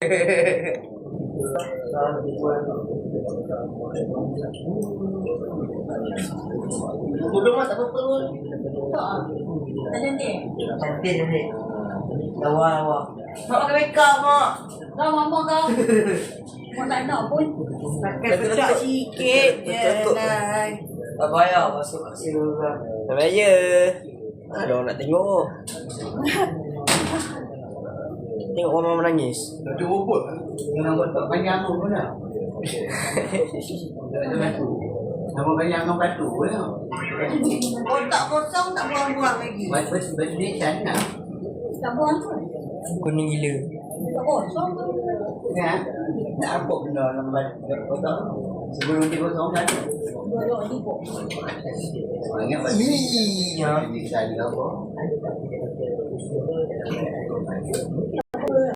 Belum tak apa pun. Cantik. Cantik. Lawa. Mak pakai makeup, Mak. Kau mama kau. Kau tak nak pun. Pakai pecah sikit je. Tak payah masuk kat sini juga. Tak payah. Ada orang nak tengok. Tengok orang menangis. Dah robot. Jangan buat tak panjang pun lah. Nama banyak orang batu pun lah. Otak kosong tak buang-buang lagi. Benda sana. Tak buang pun. Kuning gila. Tak kosong tu. Ya. Nak apa benda dalam otak? Sebelum dia kosong kan? Dua-dua tipu. Ingat pasti. Ini saya apa?